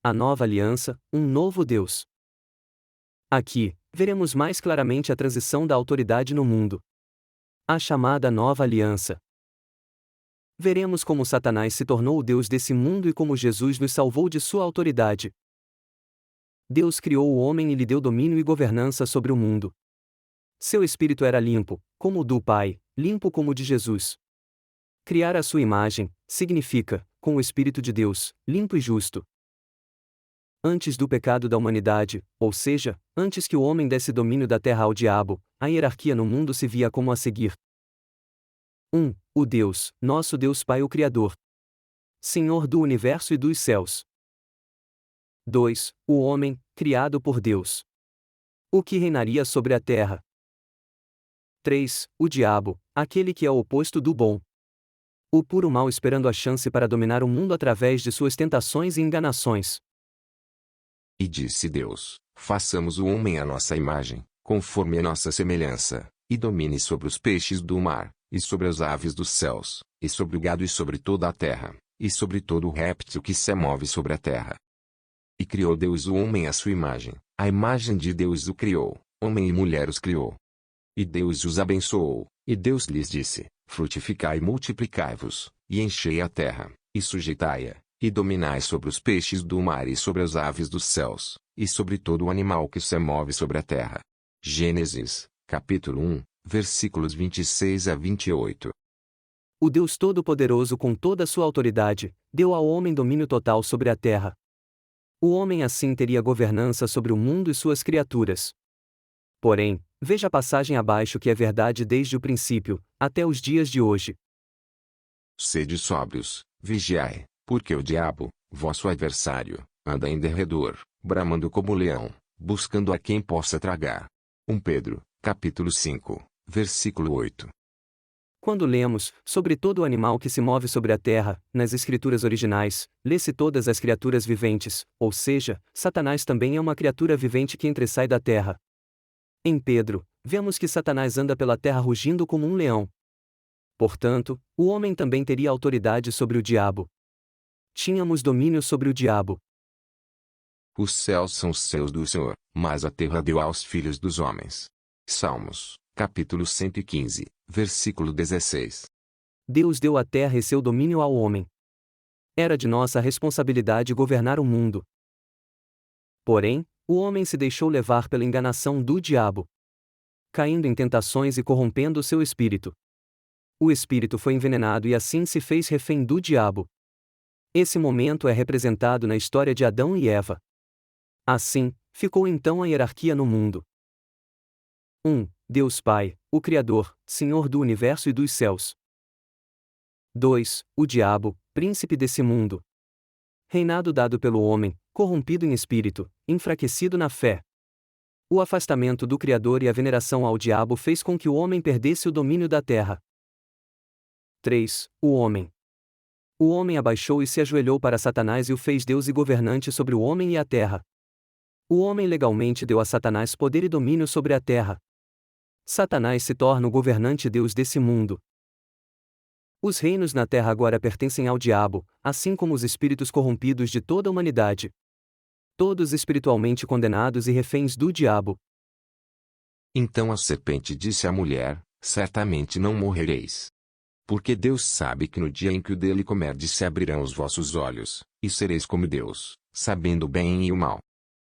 A nova aliança, um novo Deus. Aqui, veremos mais claramente a transição da autoridade no mundo. A chamada nova aliança. Veremos como Satanás se tornou o Deus desse mundo e como Jesus nos salvou de sua autoridade. Deus criou o homem e lhe deu domínio e governança sobre o mundo. Seu espírito era limpo, como o do Pai, limpo como o de Jesus. Criar a sua imagem, significa, com o Espírito de Deus, limpo e justo. Antes do pecado da humanidade, ou seja, antes que o homem desse domínio da terra ao diabo, a hierarquia no mundo se via como a seguir. 1. O Deus, nosso Deus Pai o Criador. Senhor do universo e dos céus. 2. O homem, criado por Deus. O que reinaria sobre a terra. 3. O diabo, aquele que é o oposto do bom. O puro mal esperando a chance para dominar o mundo através de suas tentações e enganações. E disse Deus: façamos o homem à nossa imagem, conforme a nossa semelhança, e domine sobre os peixes do mar, e sobre as aves dos céus, e sobre o gado e sobre toda a terra, e sobre todo o réptil que se move sobre a terra. E criou Deus o homem à sua imagem, a imagem de Deus o criou, homem e mulher os criou. E Deus os abençoou, e Deus lhes disse: frutificai e multiplicai-vos, e enchei a terra, e sujeitai-a, e dominai sobre os peixes do mar e sobre as aves dos céus, e sobre todo o animal que se move sobre a terra. Gênesis, capítulo 1, versículos 26 a 28. O Deus Todo-Poderoso com toda a sua autoridade, deu ao homem domínio total sobre a terra. O homem assim teria governança sobre o mundo e suas criaturas. Porém, veja a passagem abaixo que é verdade desde o princípio, até os dias de hoje. Sede sóbrios, vigiai, porque o diabo, vosso adversário, anda em derredor, bramando como leão, buscando a quem possa tragar. 1 Pedro, capítulo 5, versículo 8. Quando lemos sobre todo o animal que se move sobre a terra, nas escrituras originais, lê-se todas as criaturas viventes, ou seja, Satanás também é uma criatura vivente que entra e sai da terra. Em Pedro, vemos que Satanás anda pela terra rugindo como um leão. Portanto, o homem também teria autoridade sobre o diabo. Tínhamos domínio sobre o diabo. Os céus são os céus do Senhor, mas a terra deu aos filhos dos homens. Salmos, capítulo 115, versículo 16. Deus deu a terra e seu domínio ao homem. Era de nossa responsabilidade governar o mundo. Porém, o homem se deixou levar pela enganação do diabo, caindo em tentações e corrompendo seu espírito. O espírito foi envenenado e assim se fez refém do diabo. Esse momento é representado na história de Adão e Eva. Assim, ficou então a hierarquia no mundo. 1. Deus Pai, o Criador, Senhor do universo e dos céus. 2. O diabo, príncipe desse mundo. Reinado dado pelo homem, corrompido em espírito, enfraquecido na fé. O afastamento do Criador e a veneração ao diabo fez com que o homem perdesse o domínio da terra. 3. O homem. O homem abaixou e se ajoelhou para Satanás e o fez Deus e governante sobre o homem e a terra. O homem legalmente deu a Satanás poder e domínio sobre a terra. Satanás se torna o governante Deus desse mundo. Os reinos na terra agora pertencem ao diabo, assim como os espíritos corrompidos de toda a humanidade. Todos espiritualmente condenados e reféns do diabo. Então a serpente disse à mulher: certamente não morrereis. Porque Deus sabe que no dia em que o dele comerdes se abrirão os vossos olhos, e sereis como Deus, sabendo o bem e o mal.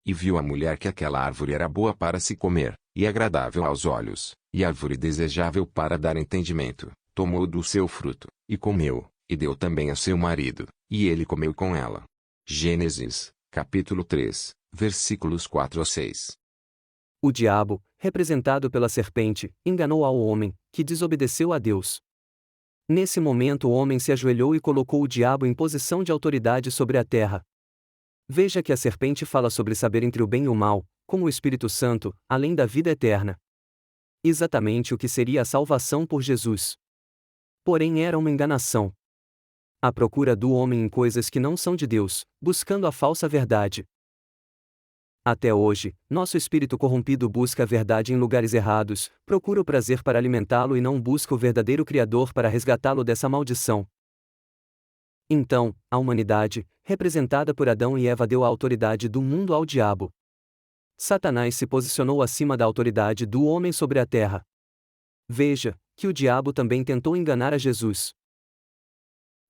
E viu a mulher que aquela árvore era boa para se comer, e agradável aos olhos, e árvore desejável para dar entendimento. Tomou do seu fruto, e comeu, e deu também a seu marido, e ele comeu com ela. Gênesis, capítulo 3, versículos 4 a 6. O diabo, representado pela serpente, enganou ao homem, que desobedeceu a Deus. Nesse momento o homem se ajoelhou e colocou o diabo em posição de autoridade sobre a terra. Veja que a serpente fala sobre saber entre o bem e o mal, como o Espírito Santo, além da vida eterna. Exatamente o que seria a salvação por Jesus. Porém era uma enganação. A procura do homem em coisas que não são de Deus, buscando a falsa verdade. Até hoje, nosso espírito corrompido busca a verdade em lugares errados, procura o prazer para alimentá-lo e não busca o verdadeiro Criador para resgatá-lo dessa maldição. Então, a humanidade, representada por Adão e Eva, deu a autoridade do mundo ao diabo. Satanás se posicionou acima da autoridade do homem sobre a terra. Veja, que o diabo também tentou enganar a Jesus.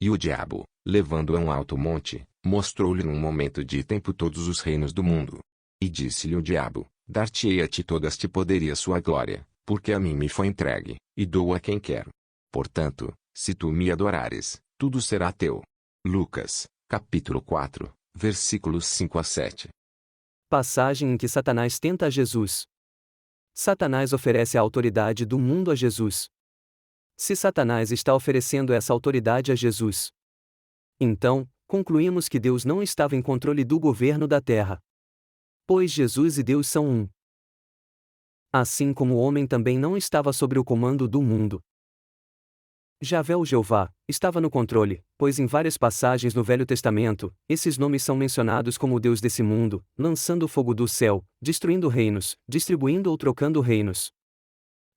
E o diabo, levando-o a um alto monte, mostrou-lhe num momento de tempo todos os reinos do mundo. E disse-lhe o diabo: Dar-te-ei a ti toda este poder e a sua glória, porque a mim me foi entregue, e dou a quem quero. Portanto, se tu me adorares, tudo será teu. Lucas, capítulo 4, versículos 5 a 7. Passagem em que Satanás tenta a Jesus. Satanás oferece a autoridade do mundo a Jesus. Se Satanás está oferecendo essa autoridade a Jesus, então, concluímos que Deus não estava em controle do governo da terra. Pois Jesus e Deus são um. Assim como o homem também não estava sob o comando do mundo. Javé, o Jeová, estava no controle, pois em várias passagens no Velho Testamento, esses nomes são mencionados como o Deus desse mundo, lançando fogo do céu, destruindo reinos, distribuindo ou trocando reinos.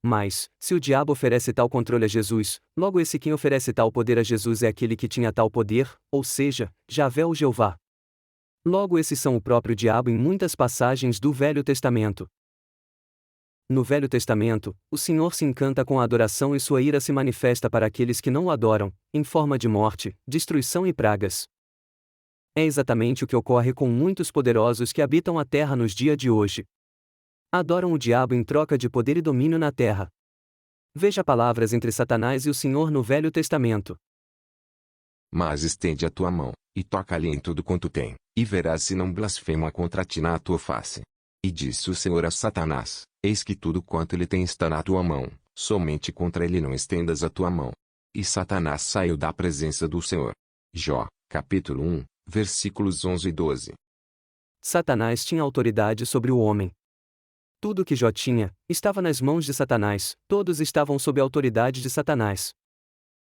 Mas, se o diabo oferece tal controle a Jesus, logo esse quem oferece tal poder a Jesus é aquele que tinha tal poder, ou seja, Javé, o Jeová. Logo esses são o próprio diabo em muitas passagens do Velho Testamento. No Velho Testamento, o Senhor se encanta com a adoração e sua ira se manifesta para aqueles que não o adoram, em forma de morte, destruição e pragas. É exatamente o que ocorre com muitos poderosos que habitam a terra nos dias de hoje. Adoram o diabo em troca de poder e domínio na terra. Veja palavras entre Satanás e o Senhor no Velho Testamento. Mas estende a tua mão, e toca-lhe em tudo quanto tem, e verás se não blasfema contra ti na tua face. E disse o Senhor a Satanás: Eis que tudo quanto ele tem está na tua mão, somente contra ele não estendas a tua mão. E Satanás saiu da presença do Senhor. Jó, capítulo 1, versículos 11 e 12. Satanás tinha autoridade sobre o homem. Tudo que Jó tinha, estava nas mãos de Satanás, todos estavam sob a autoridade de Satanás.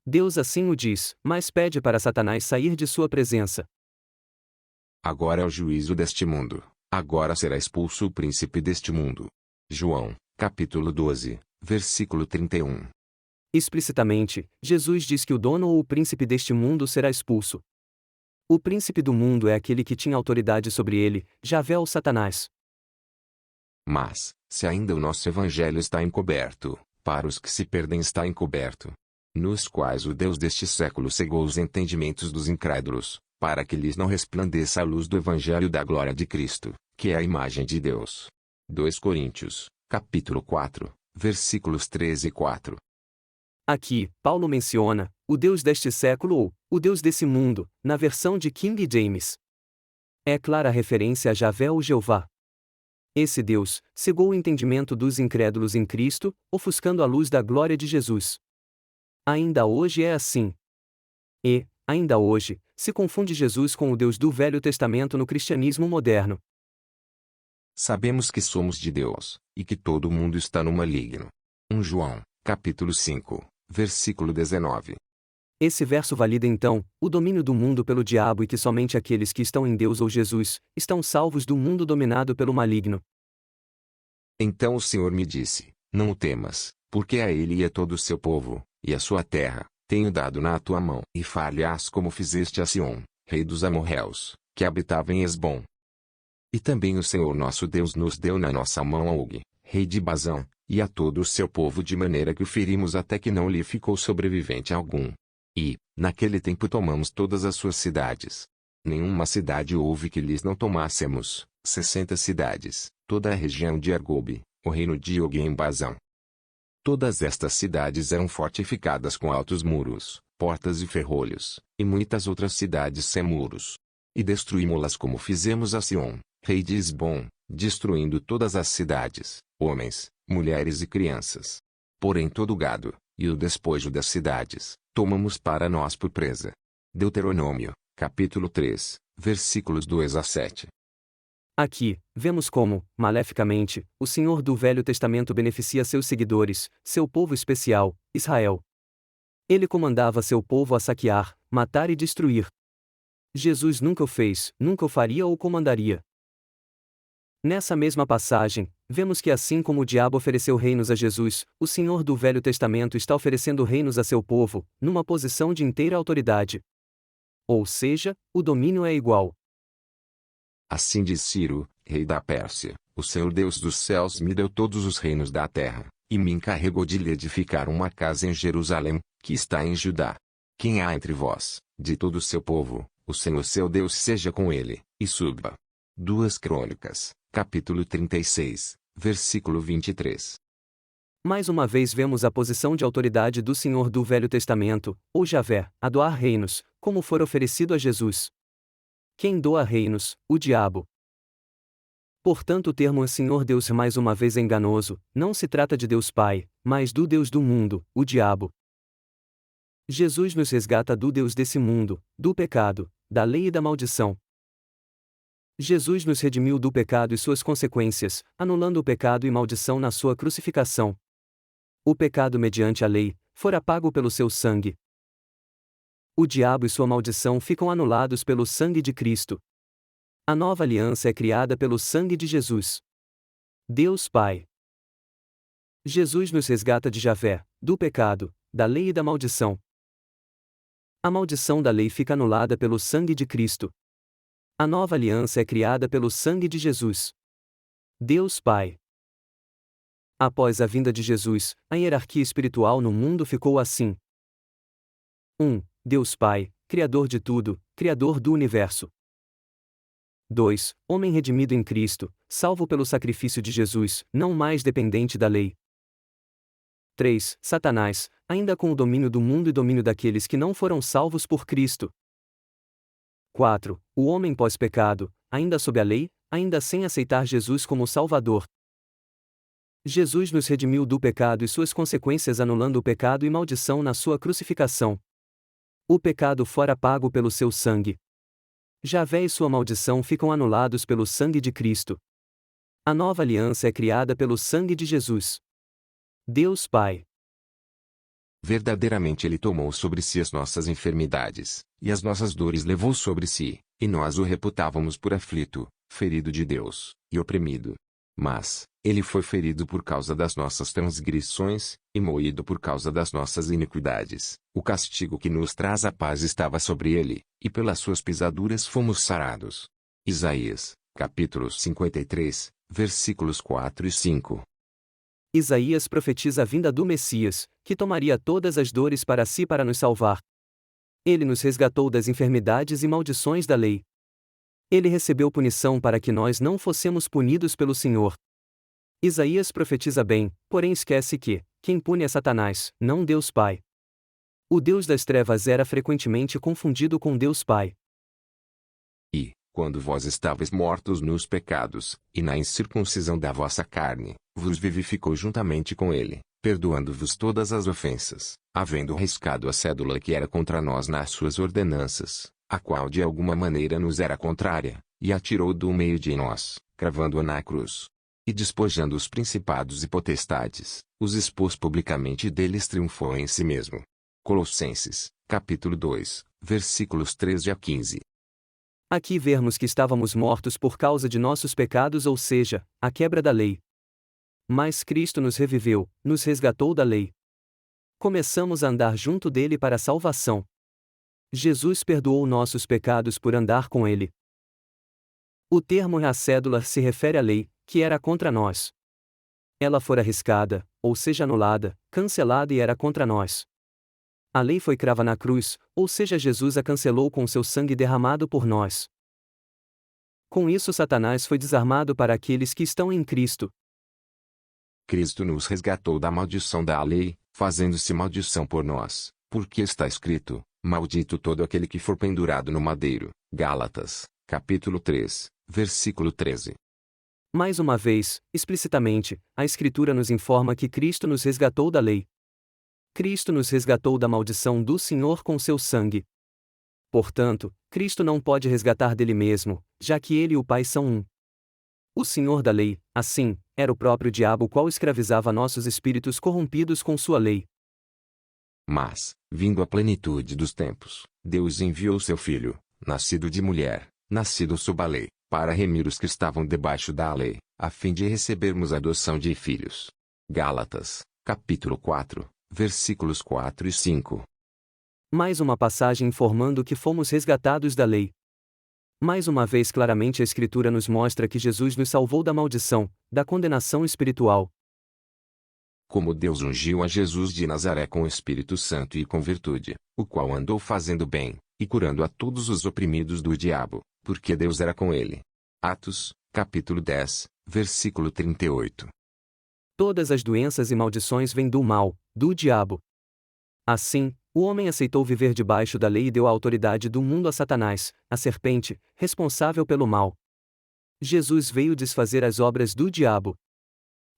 Deus assim o diz, mas pede para Satanás sair de sua presença. Agora é o juízo deste mundo, agora será expulso o príncipe deste mundo. João, capítulo 12, versículo 31. Explicitamente, Jesus diz que o dono ou o príncipe deste mundo será expulso. O príncipe do mundo é aquele que tinha autoridade sobre ele, Javé ou Satanás. Mas, se ainda o nosso evangelho está encoberto, para os que se perdem está encoberto, nos quais o Deus deste século cegou os entendimentos dos incrédulos, para que lhes não resplandeça a luz do evangelho da glória de Cristo, que é a imagem de Deus. 2 Coríntios, capítulo 4, versículos 13 e 4. Aqui, Paulo menciona o Deus deste século ou o Deus desse mundo, na versão de King James. É clara a referência a Javé ou Jeová. Esse Deus cegou o entendimento dos incrédulos em Cristo, ofuscando a luz da glória de Jesus. Ainda hoje é assim. E, ainda hoje, se confunde Jesus com o Deus do Velho Testamento no cristianismo moderno. Sabemos que somos de Deus, e que todo mundo está no maligno. 1 João, capítulo 5, versículo 19. Esse verso valida então o domínio do mundo pelo diabo e que somente aqueles que estão em Deus ou Jesus estão salvos do mundo dominado pelo maligno. Então o Senhor me disse: Não o temas, porque a ele e a todo o seu povo, e a sua terra, tenho dado na tua mão. E far-lhe-ás como fizeste a Sión, rei dos amorreus, que habitava em Hesbom. E também o Senhor nosso Deus nos deu na nossa mão a Og, rei de Basã, e a todo o seu povo, de maneira que o ferimos até que não lhe ficou sobrevivente algum. E, naquele tempo, tomamos todas as suas cidades. Nenhuma cidade houve que lhes não tomássemos, 60 cidades, toda a região de Argobe, o reino de Og em Basã. Todas estas cidades eram fortificadas com altos muros, portas e ferrolhos, e muitas outras cidades sem muros. E destruímos-las como fizemos a Sión, rei de Hesbom, destruindo todas as cidades, homens, mulheres e crianças. Porém todo o gado, e o despojo das cidades, tomamos para nós por presa. Deuteronômio, capítulo 3, versículos 2 a 7. Aqui, vemos como, maleficamente, o Senhor do Velho Testamento beneficia seus seguidores, seu povo especial, Israel. Ele comandava seu povo a saquear, matar e destruir. Jesus nunca o fez, nunca o faria ou comandaria. Nessa mesma passagem, vemos que assim como o diabo ofereceu reinos a Jesus, o Senhor do Velho Testamento está oferecendo reinos a seu povo, numa posição de inteira autoridade. Ou seja, o domínio é igual. Assim diz Ciro, rei da Pérsia: o Senhor Deus dos céus me deu todos os reinos da terra, e me encarregou de lhe edificar uma casa em Jerusalém, que está em Judá. Quem há entre vós, de todo o seu povo, o Senhor seu Deus seja com ele, e suba. 2 Crônicas, capítulo 36, versículo 23. Mais uma vez vemos a posição de autoridade do Senhor do Velho Testamento, ou Javé, a doar reinos, como for oferecido a Jesus. Quem doa reinos? O diabo. Portanto, o termo Senhor Deus mais uma vez é enganoso, não se trata de Deus Pai, mas do Deus do mundo, o diabo. Jesus nos resgata do Deus desse mundo, do pecado, da lei e da maldição. Jesus nos redimiu do pecado e suas consequências, anulando o pecado e maldição na sua crucificação. O pecado mediante a lei, fora pago pelo seu sangue. O diabo e sua maldição ficam anulados pelo sangue de Cristo. A nova aliança é criada pelo sangue de Jesus. Deus Pai. Jesus nos resgata de Javé, do pecado, da lei e da maldição. A maldição da lei fica anulada pelo sangue de Cristo. A nova aliança é criada pelo sangue de Jesus. Deus Pai. Após a vinda de Jesus, a hierarquia espiritual no mundo ficou assim: 1. Deus Pai, Criador de tudo, Criador do universo. 2. Homem redimido em Cristo, salvo pelo sacrifício de Jesus, não mais dependente da lei. 3. Satanás, ainda com o domínio do mundo e domínio daqueles que não foram salvos por Cristo. 4. O homem pós-pecado, ainda sob a lei, ainda sem aceitar Jesus como Salvador. Jesus nos redimiu do pecado e suas consequências anulando o pecado e maldição na sua crucificação. O pecado fora pago pelo seu sangue. Javé e sua maldição ficam anulados pelo sangue de Cristo. A nova aliança é criada pelo sangue de Jesus. Deus Pai. Verdadeiramente Ele tomou sobre si as nossas enfermidades, e as nossas dores levou sobre si, e nós o reputávamos por aflito, ferido de Deus, e oprimido. Mas, Ele foi ferido por causa das nossas transgressões, e moído por causa das nossas iniquidades. O castigo que nos traz a paz estava sobre Ele, e pelas suas pisaduras fomos sarados. Isaías, capítulo 53, versículos 4 e 5. Isaías profetiza a vinda do Messias, que tomaria todas as dores para si para nos salvar. Ele nos resgatou das enfermidades e maldições da lei. Ele recebeu punição para que nós não fossemos punidos pelo Senhor. Isaías profetiza bem, porém esquece que quem pune é Satanás, não Deus Pai. O Deus das trevas era frequentemente confundido com Deus Pai. E, quando vós estáveis mortos nos pecados, e na incircuncisão da vossa carne, vos vivificou juntamente com Ele, perdoando-vos todas as ofensas, havendo riscado a cédula que era contra nós nas suas ordenanças, a qual de alguma maneira nos era contrária, e a tirou do meio de nós, cravando-a na cruz. E despojando os principados e potestades, os expôs publicamente e deles triunfou em si mesmo. Colossenses, capítulo 2, versículos 13 a 15. Aqui vemos que estávamos mortos por causa de nossos pecados, ou seja, a quebra da lei. Mas Cristo nos reviveu, nos resgatou da lei. Começamos a andar junto dele para a salvação. Jesus perdoou nossos pecados por andar com ele. O termo a cédula se refere à lei, que era contra nós. Ela fora riscada, ou seja anulada, cancelada e era contra nós. A lei foi crava na cruz, ou seja Jesus a cancelou com seu sangue derramado por nós. Com isso Satanás foi desarmado para aqueles que estão em Cristo. Cristo nos resgatou da maldição da lei, fazendo-se maldição por nós, porque está escrito: maldito todo aquele que for pendurado no madeiro. Gálatas, capítulo 3, versículo 13. Mais uma vez, explicitamente, a Escritura nos informa que Cristo nos resgatou da lei. Cristo nos resgatou da maldição do Senhor com seu sangue. Portanto, Cristo não pode resgatar dele mesmo, já que ele e o Pai são um. O Senhor da lei, assim, era o próprio diabo qual escravizava nossos espíritos corrompidos com sua lei. Mas, vindo a plenitude dos tempos, Deus enviou seu Filho, nascido de mulher, nascido sob a lei, para remir os que estavam debaixo da lei, a fim de recebermos a adoção de filhos. Gálatas, capítulo 4, versículos 4 e 5. Mais uma passagem informando que fomos resgatados da lei. Mais uma vez claramente a Escritura nos mostra que Jesus nos salvou da maldição, da condenação espiritual. Como Deus ungiu a Jesus de Nazaré com o Espírito Santo e com virtude, o qual andou fazendo bem, e curando a todos os oprimidos do diabo, porque Deus era com ele. Atos, capítulo 10, versículo 38. Todas as doenças e maldições vêm do mal, do diabo. Assim, o homem aceitou viver debaixo da lei e deu a autoridade do mundo a Satanás, a serpente, responsável pelo mal. Jesus veio desfazer as obras do diabo.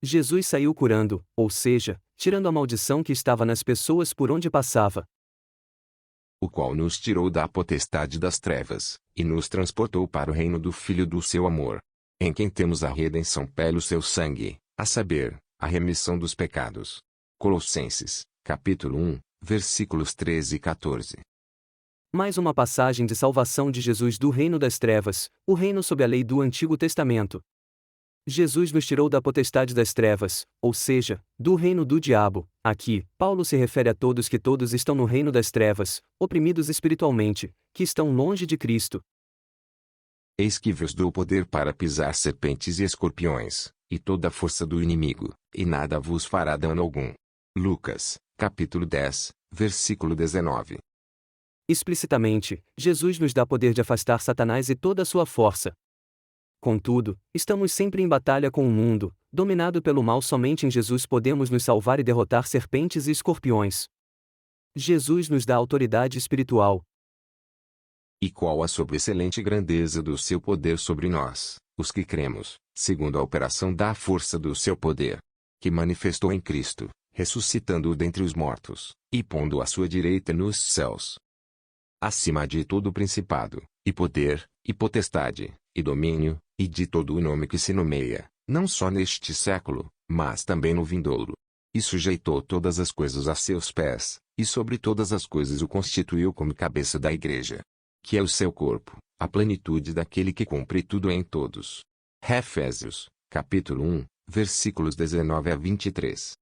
Jesus saiu curando, ou seja, tirando a maldição que estava nas pessoas por onde passava. O qual nos tirou da potestade das trevas, e nos transportou para o reino do Filho do seu amor, em quem temos a redenção pelo seu sangue, a saber, a remissão dos pecados. Colossenses, capítulo 1, versículos 13 e 14. Mais uma passagem de salvação de Jesus do reino das trevas, o reino sob a lei do Antigo Testamento. Jesus nos tirou da potestade das trevas, ou seja, do reino do diabo. Aqui, Paulo se refere a todos que todos estão no reino das trevas, oprimidos espiritualmente, que estão longe de Cristo. Eis que vos dou poder para pisar serpentes e escorpiões, e toda a força do inimigo, e nada vos fará dano algum. Lucas, capítulo 10, versículo 19. Explicitamente, Jesus nos dá poder de afastar Satanás e toda a sua força. Contudo, estamos sempre em batalha com o mundo, dominado pelo mal. Somente em Jesus podemos nos salvar e derrotar serpentes e escorpiões. Jesus nos dá autoridade espiritual. E qual a sobreexcelente grandeza do seu poder sobre nós, os que cremos, segundo a operação da força do seu poder, que manifestou em Cristo, ressuscitando-o dentre os mortos, e pondo-o à sua direita nos céus. Acima de todo principado, e poder, e potestade, e domínio, e de todo o nome que se nomeia, não só neste século, mas também no vindouro. E sujeitou todas as coisas a seus pés, e sobre todas as coisas o constituiu como cabeça da igreja, que é o seu corpo, a plenitude daquele que cumpre tudo em todos. Efésios, capítulo 1, versículos 19 a 23.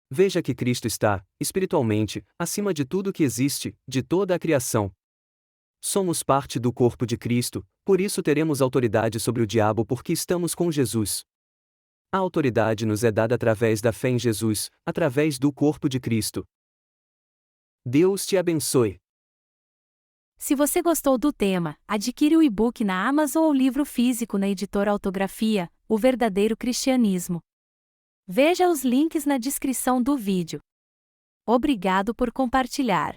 Veja que Cristo está, espiritualmente, acima de tudo que existe, de toda a criação. Somos parte do corpo de Cristo, por isso teremos autoridade sobre o diabo porque estamos com Jesus. A autoridade nos é dada através da fé em Jesus, através do corpo de Cristo. Deus te abençoe. Se você gostou do tema, adquire o e-book na Amazon ou livro físico na editora Autografia, O Verdadeiro Cristianismo. Veja os links na descrição do vídeo. Obrigado por compartilhar.